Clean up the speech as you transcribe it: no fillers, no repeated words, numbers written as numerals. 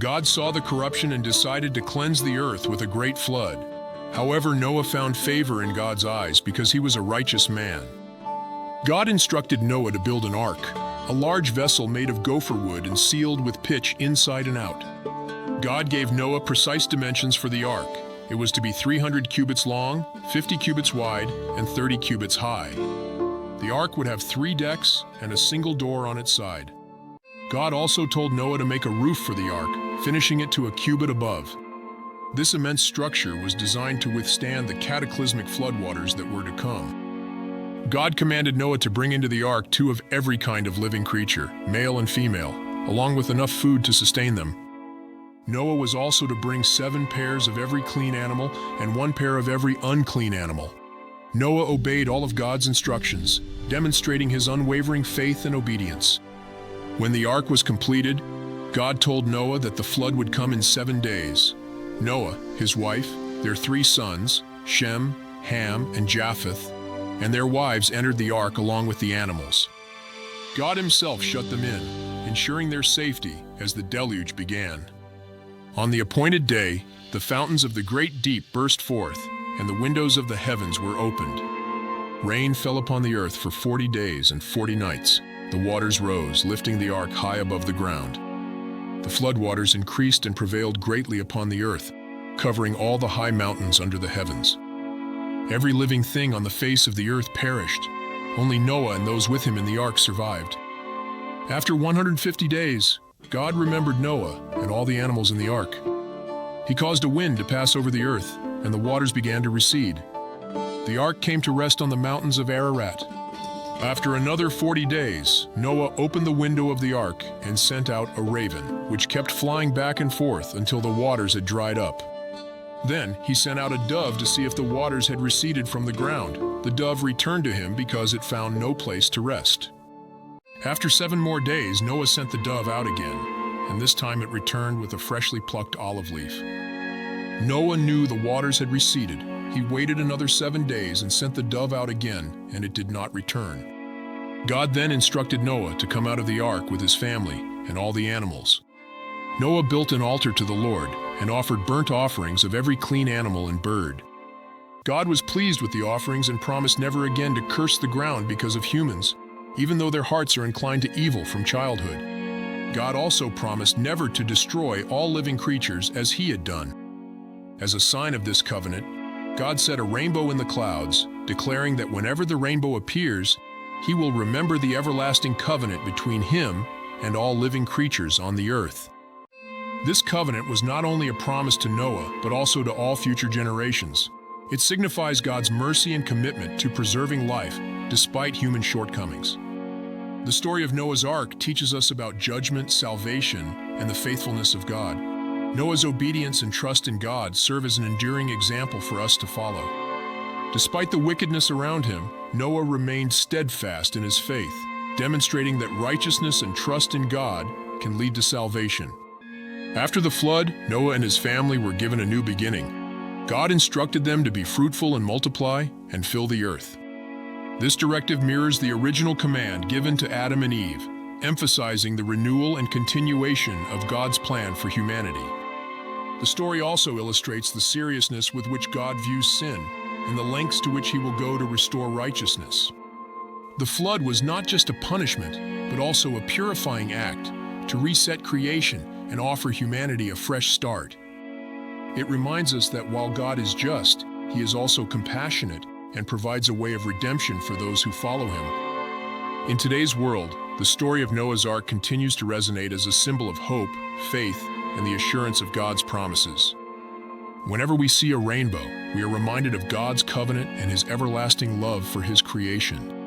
God saw the corruption and decided to cleanse the earth with a great flood. However, Noah found favor in God's eyes because he was a righteous man. God instructed Noah to build an ark, a large vessel made of gopher wood and sealed with pitch inside and out. God gave Noah precise dimensions for the ark. It was to be 300 cubits long, 50 cubits wide, and 30 cubits high. The ark would have 3 decks and a single door on its side. God also told Noah to make a roof for the ark, finishing it to a cubit above. This immense structure was designed to withstand the cataclysmic floodwaters that were to come. God commanded Noah to bring into the ark 2 of every kind of living creature, male and female, along with enough food to sustain them. Noah was also to bring 7 pairs of every clean animal and 1 pair of every unclean animal. Noah obeyed all of God's instructions, demonstrating his unwavering faith and obedience. When the ark was completed, God told Noah that the flood would come in 7 days. Noah, his wife, their 3 sons, Shem, Ham, and Japheth, and their wives entered the ark along with the animals. God himself shut them in, ensuring their safety as the deluge began. On the appointed day, the fountains of the great deep burst forth, and the windows of the heavens were opened. Rain fell upon the earth for 40 days and 40 nights. The waters rose, lifting the ark high above the ground. The floodwaters increased and prevailed greatly upon the earth, covering all the high mountains under the heavens. Every living thing on the face of the earth perished. Only Noah and those with him in the ark survived. After 150 days, God remembered Noah and all the animals in the ark. He caused a wind to pass over the earth, and the waters began to recede. The ark came to rest on the mountains of Ararat. After another 40 days, Noah opened the window of the ark and sent out a raven, which kept flying back and forth until the waters had dried up. Then he sent out a dove to see if the waters had receded from the ground. The dove returned to him because it found no place to rest. After 7 more days, Noah sent the dove out again, and this time it returned with a freshly plucked olive leaf. Noah knew the waters had receded. He waited another 7 days and sent the dove out again, and it did not return. God then instructed Noah to come out of the ark with his family and all the animals. Noah built an altar to the Lord and offered burnt offerings of every clean animal and bird. God was pleased with the offerings and promised never again to curse the ground because of humans, even though their hearts are inclined to evil from childhood. God also promised never to destroy all living creatures as he had done. As a sign of this covenant, God set a rainbow in the clouds, declaring that whenever the rainbow appears, he will remember the everlasting covenant between him and all living creatures on the earth. This covenant was not only a promise to Noah, but also to all future generations. It signifies God's mercy and commitment to preserving life despite human shortcomings. The story of Noah's Ark teaches us about judgment, salvation, and the faithfulness of God. Noah's obedience and trust in God serve as an enduring example for us to follow. Despite the wickedness around him, Noah remained steadfast in his faith, demonstrating that righteousness and trust in God can lead to salvation. After the flood, Noah and his family were given a new beginning. God instructed them to be fruitful and multiply and fill the earth. This directive mirrors the original command given to Adam and Eve, emphasizing the renewal and continuation of God's plan for humanity. The story also illustrates the seriousness with which God views sin and the lengths to which he will go to restore righteousness. The flood was not just a punishment, but also a purifying act to reset creation and offer humanity a fresh start. It reminds us that while God is just, he is also compassionate and provides a way of redemption for those who follow him. In today's world, the story of Noah's Ark continues to resonate as a symbol of hope, faith, and the assurance of God's promises. Whenever we see a rainbow, we are reminded of God's covenant and his everlasting love for his creation.